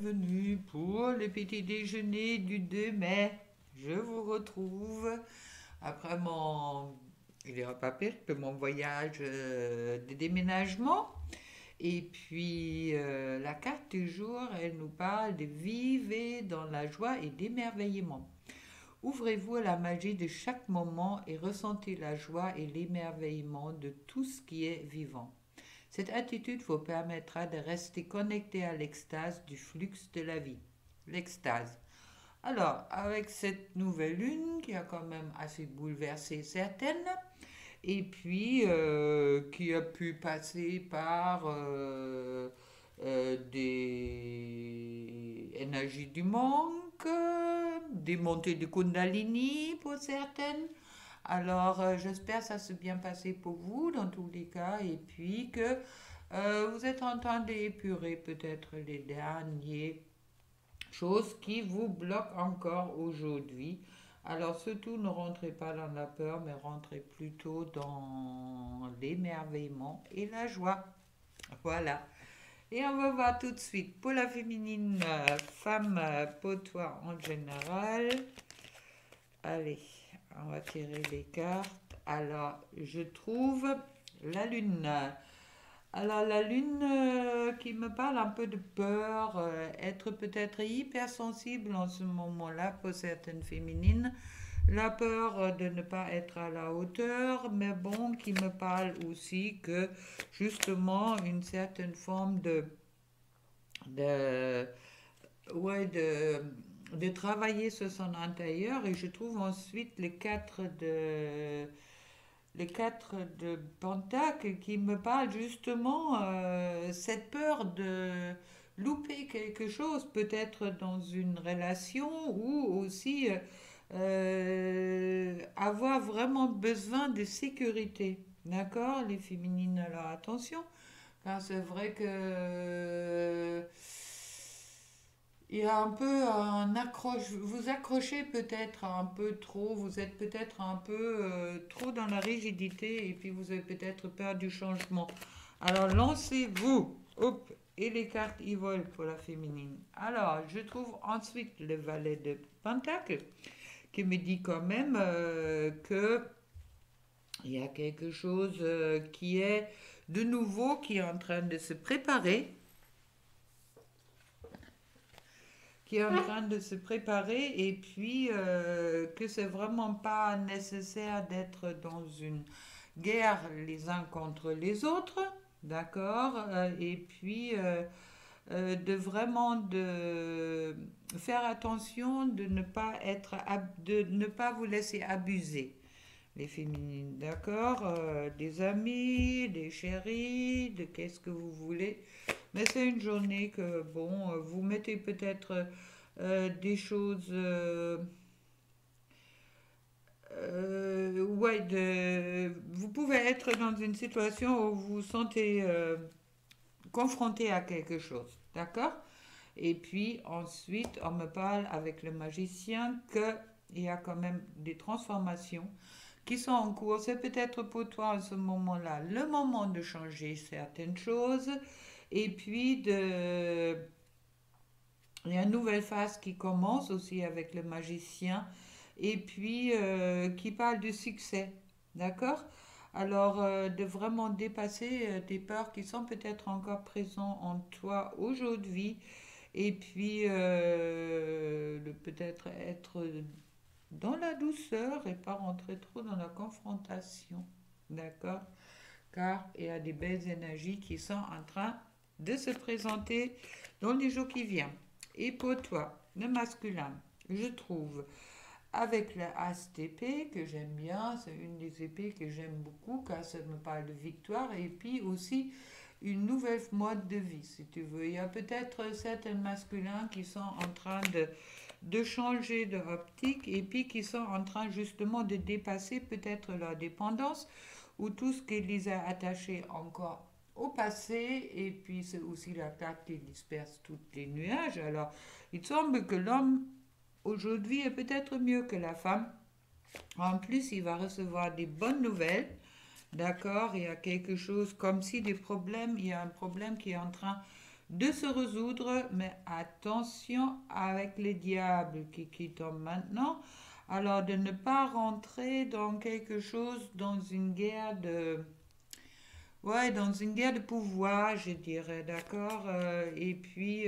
bienvenue pour le petit déjeuner du 2 mai. Je vous retrouve après mon, il n'y aura pas pire que mon voyage de déménagement. Et puis la carte du jour, elle nous parle de vivre dans la joie et d'émerveillement. Ouvrez-vous à la magie de chaque moment et ressentez la joie et l'émerveillement de tout ce qui est vivant. Cette attitude vous permettra de rester connecté à l'extase du flux de la vie. L'extase. Alors, avec cette nouvelle lune qui a quand même assez bouleversé certaines, et puis qui a pu passer par des énergies du manque, des montées de Kundalini pour certaines, alors, j'espère que ça s'est bien passé pour vous dans tous les cas et puis que vous êtes en train d'épurer peut-être les dernières choses qui vous bloquent encore aujourd'hui. Alors, surtout, ne rentrez pas dans la peur, mais rentrez plutôt dans l'émerveillement et la joie. Voilà. Et on va voir tout de suite pour la féminine, femme, pour toi en général. Allez, on va tirer les cartes. Alors, je trouve la lune. Alors, la lune qui me parle un peu de peur, être peut-être hypersensible en ce moment-là pour certaines féminines. La peur de ne pas être à la hauteur, mais bon, qui me parle aussi que justement une certaine forme de ouais, de travailler sur son intérieur. Et je trouve ensuite les quatre de Pentacle qui me parlent justement cette peur de louper quelque chose, peut-être dans une relation ou aussi avoir vraiment besoin de sécurité. D'accord, les féminines, alors attention, car c'est vrai que il y a un peu un accroche, vous accrochez peut-être un peu trop, vous êtes peut-être un peu trop dans la rigidité et puis vous avez peut-être peur du changement. Alors lancez-vous, hop, et les cartes y volent pour la féminine. Alors je trouve ensuite le valet de Pentacle qui me dit quand même que il y a quelque chose qui est de nouveau qui est en train de se préparer qui est en train de se préparer et puis que c'est vraiment pas nécessaire d'être dans une guerre les uns contre les autres, d'accord, et puis de vraiment de faire attention de ne pas être de ne pas vous laisser abuser les féminines, d'accord, des amis, des chéris, de qu'est-ce que vous voulez. Mais c'est une journée que, bon, vous mettez peut-être des choses... ouais, vous pouvez être dans une situation où vous vous sentez confronté à quelque chose, d'accord? Et puis ensuite, on me parle avec le magicien qu'il y a quand même des transformations qui sont en cours. C'est peut-être pour toi en ce moment-là le moment de changer certaines choses et puis il y a une nouvelle phase qui commence aussi avec le magicien et puis qui parle de succès. D'accord? Alors, de vraiment dépasser des peurs qui sont peut-être encore présentes en toi aujourd'hui et puis de peut-être être dans la douceur et pas rentrer trop dans la confrontation. D'accord? Car il y a des belles énergies qui sont en train de se présenter dans les jours qui viennent. Et pour toi, le masculin, je trouve, avec la as d'épée que j'aime bien, c'est une des épées que j'aime beaucoup car ça me parle de victoire et puis aussi une nouvelle mode de vie, si tu veux. Il y a peut-être certains masculins qui sont en train de changer de optique et puis qui sont en train justement de dépasser peut-être leur dépendance ou tout ce qui les a attachés encore au passé et puis c'est aussi la carte qui disperse tous les nuages. Alors, il semble que l'homme aujourd'hui est peut-être mieux que la femme. En plus, il va recevoir des bonnes nouvelles. D'accord, il y a quelque chose comme si des problèmes, il y a un problème qui est en train de se résoudre, mais attention avec les diables qui tombent maintenant. Alors de ne pas rentrer dans quelque chose, dans une guerre de... Ouais, dans une guerre de pouvoir, je dirais, d'accord? Et puis,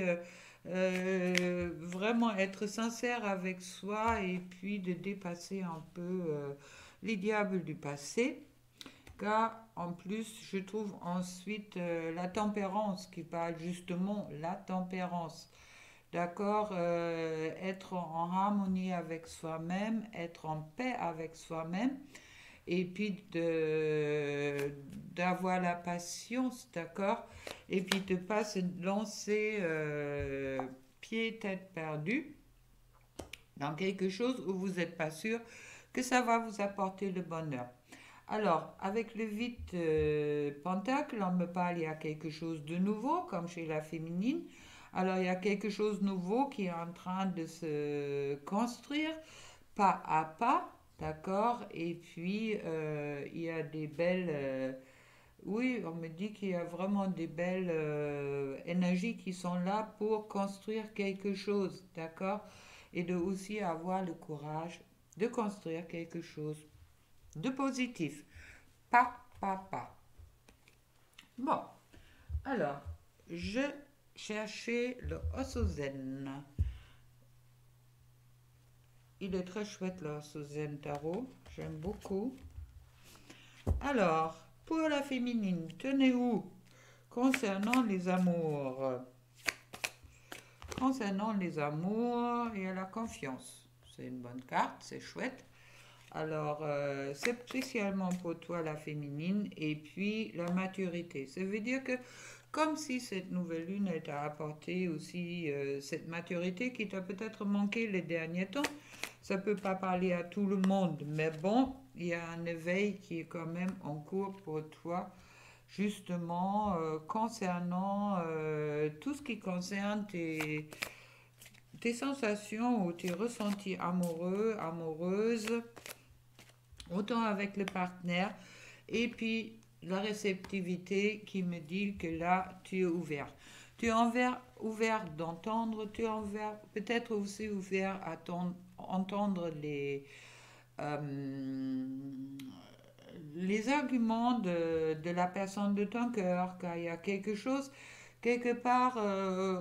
vraiment être sincère avec soi et puis de dépasser un peu les diables du passé. Car en plus, je trouve ensuite la tempérance qui parle justement la tempérance. D'accord. Être en harmonie avec soi-même, être en paix avec soi-même et puis d'avoir la patience, d'accord, et puis de ne pas se lancer pied tête perdu dans quelque chose où vous n'êtes pas sûr que ça va vous apporter le bonheur. Alors, avec le vide pentacle, on me parle, il y a quelque chose de nouveau, comme chez la féminine. Alors, il y a quelque chose de nouveau qui est en train de se construire pas à pas, d'accord? Et puis, il y a des belles... oui, on me dit qu'il y a vraiment des belles énergies qui sont là pour construire quelque chose, d'accord? Et de aussi avoir le courage de construire quelque chose de positif. Pas. Bon, alors, je cherchais le Osozen. Il est très chouette le Osozen Tarot. J'aime beaucoup. Alors, pour la féminine, tenez-vous concernant les amours. Concernant les amours et la confiance. C'est une bonne carte, c'est chouette. Alors, c'est spécialement pour toi la féminine et puis la maturité. Ça veut dire que comme si cette nouvelle lune elle t'a apporté aussi cette maturité qui t'a peut-être manqué les derniers temps. Ça ne peut pas parler à tout le monde, mais bon, il y a un éveil qui est quand même en cours pour toi, justement concernant tout ce qui concerne tes sensations ou tes ressentis amoureux, amoureuses autant avec le partenaire, et puis la réceptivité qui me dit que là, tu es ouvert. Tu es ouvert d'entendre, tu es peut-être aussi ouvert à entendre euh, les arguments de la personne de ton cœur, car il y a quelque chose, quelque part,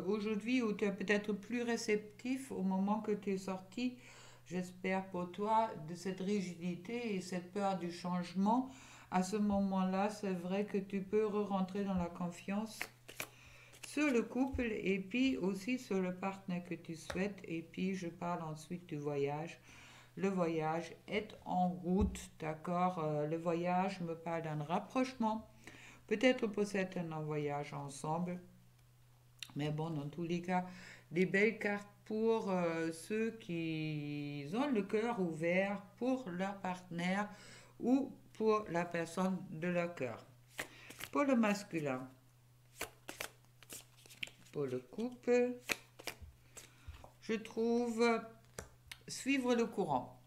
aujourd'hui, où tu es peut-être plus réceptif au moment que tu es sorti, j'espère pour toi, de cette rigidité et cette peur du changement. À ce moment-là, c'est vrai que tu peux re-rentrer dans la confiance sur le couple et puis aussi sur le partenaire que tu souhaites. Et puis, je parle ensuite du voyage. Le voyage est en route, d'accord. Le voyage me parle d'un rapprochement. Peut-être pour certains un voyage ensemble. Mais bon, dans tous les cas, des belles cartes pour ceux qui ont le cœur ouvert pour leur partenaire ou pour la personne de leur cœur. Pour le masculin, pour le couple, je trouve suivre le courant.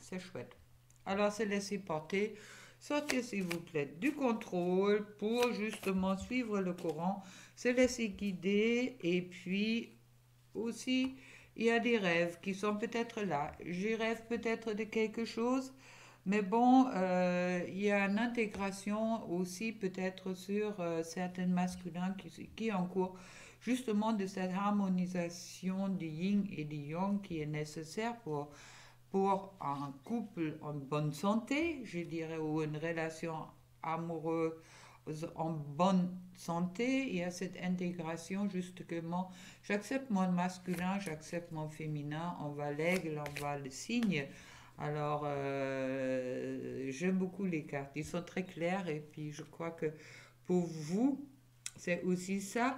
C'est chouette. Alors, se laisser porter. Sortir, s'il vous plaît, du contrôle pour justement suivre le courant, se laisser guider et puis aussi, il y a des rêves qui sont peut-être là. Je rêve peut-être de quelque chose, mais bon, il y a une intégration aussi peut-être sur certains masculins qui est en cours, justement de cette harmonisation du yin et du yang qui est nécessaire pour un couple en bonne santé, je dirais, ou une relation amoureuse en bonne santé, il y a cette intégration justement. J'accepte mon masculin, j'accepte mon féminin, on va l'aigle, on va le cygne. Alors, j'aime beaucoup les cartes, ils sont très clairs et puis je crois que pour vous, c'est aussi ça.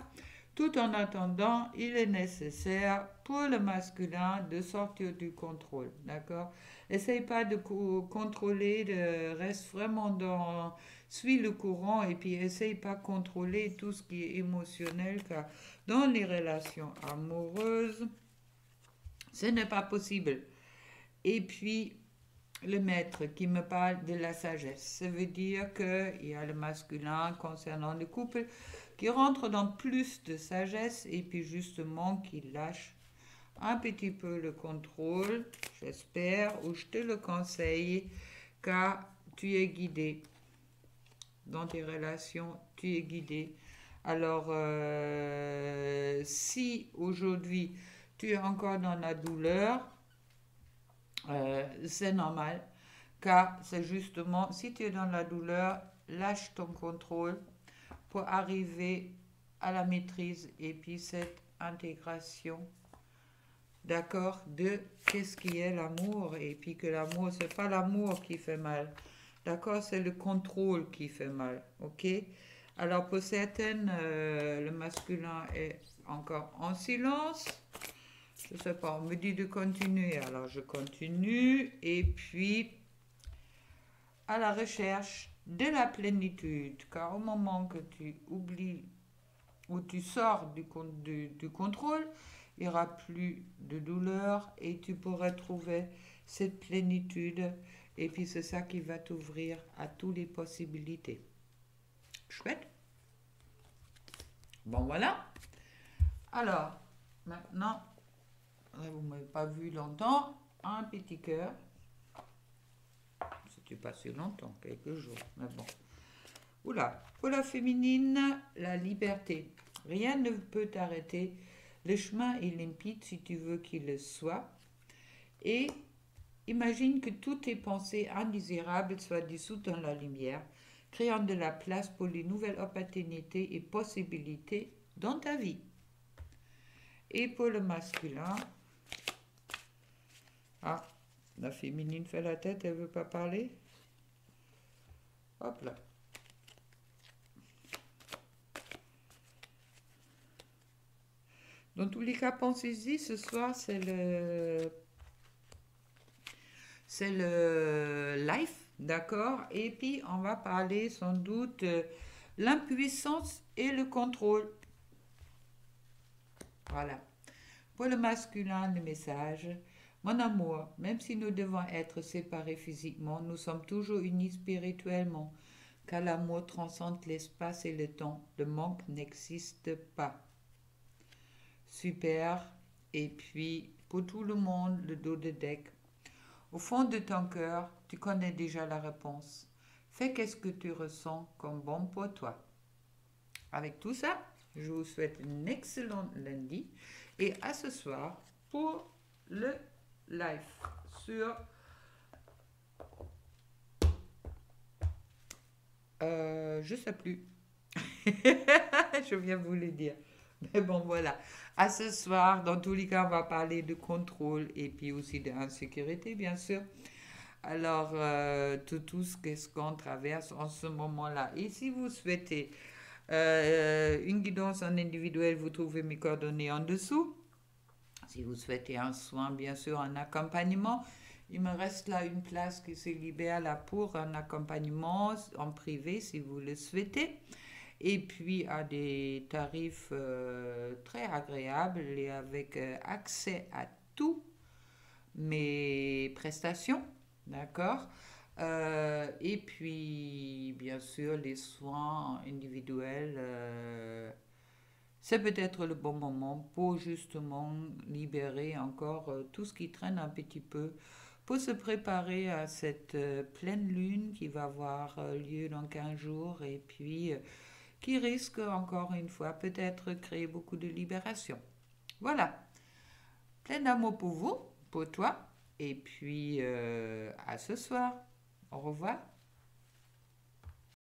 Tout en attendant, il est nécessaire pour le masculin de sortir du contrôle, d'accord? Essaye pas de contrôler, reste vraiment dans, suis le courant et puis essaye pas de contrôler tout ce qui est émotionnel, car dans les relations amoureuses, ce n'est pas possible. Et puis, le maître qui me parle de la sagesse, ça veut dire qu'il y a le masculin concernant le couple, qui rentre dans plus de sagesse et puis justement qui lâche un petit peu le contrôle, j'espère, ou je te le conseille, car tu es guidé dans tes relations, tu es guidé. Alors, si aujourd'hui tu es encore dans la douleur, c'est normal, car c'est justement, si tu es dans la douleur, lâche ton contrôle pour arriver à la maîtrise et puis cette intégration, d'accord, de qu'est-ce qui est l'amour et puis que l'amour, c'est pas l'amour qui fait mal, d'accord, c'est le contrôle qui fait mal, ok? Alors pour certaines, le masculin est encore en silence. Je sais pas, on me dit de continuer, alors je continue et puis à la recherche de la plénitude, car au moment que tu oublies ou tu sors du contrôle, il n'y aura plus de douleur et tu pourras trouver cette plénitude et puis c'est ça qui va t'ouvrir à toutes les possibilités. Chouette. Bon voilà. Alors, maintenant, vous ne m'avez pas vu longtemps, un petit cœur. C'était pas si longtemps, quelques jours, mais bon. Oula, pour la féminine, la liberté. Rien ne peut t'arrêter. Le chemin est limpide si tu veux qu'il le soit. Et imagine que toutes tes pensées indésirables soient dissoutes dans la lumière, créant de la place pour les nouvelles opportunités et possibilités dans ta vie. Et pour le masculin, ah, la féminine fait la tête, elle veut pas parler. Hop là. Dans tous les cas, pensez-y, ce soir, c'est le life, d'accord? Et puis, on va parler sans doute l'impuissance et le contrôle. Voilà. Pour le masculin, le message. Mon amour, même si nous devons être séparés physiquement, nous sommes toujours unis spirituellement, car l'amour transcende l'espace et le temps. Le manque n'existe pas. Super. Et puis, pour tout le monde, le dos de deck. Au fond de ton cœur, tu connais déjà la réponse. Fais qu'est-ce que tu ressens comme bon pour toi. Avec tout ça, je vous souhaite un excellent lundi et à ce soir pour le live sur je sais plus. Je viens vous le dire. Mais bon, voilà. À ce soir, dans tous les cas, on va parler de contrôle et puis aussi d'insécurité, bien sûr. Alors, tout ce qu'on traverse en ce moment-là. Et si vous souhaitez une guidance en individuel, vous trouvez mes coordonnées en dessous. Si vous souhaitez un soin, bien sûr, un accompagnement, il me reste là une place qui se libère là pour un accompagnement en privé si vous le souhaitez. Et puis à des tarifs très agréables et avec accès à tous mes prestations, d'accord? Et puis, bien sûr, les soins individuels, c'est peut-être le bon moment pour justement libérer encore tout ce qui traîne un petit peu pour se préparer à cette pleine lune qui va avoir lieu dans 15 jours et puis qui risque encore une fois peut-être créer beaucoup de libération. Voilà, plein d'amour pour vous, pour toi, et puis à ce soir. Au revoir.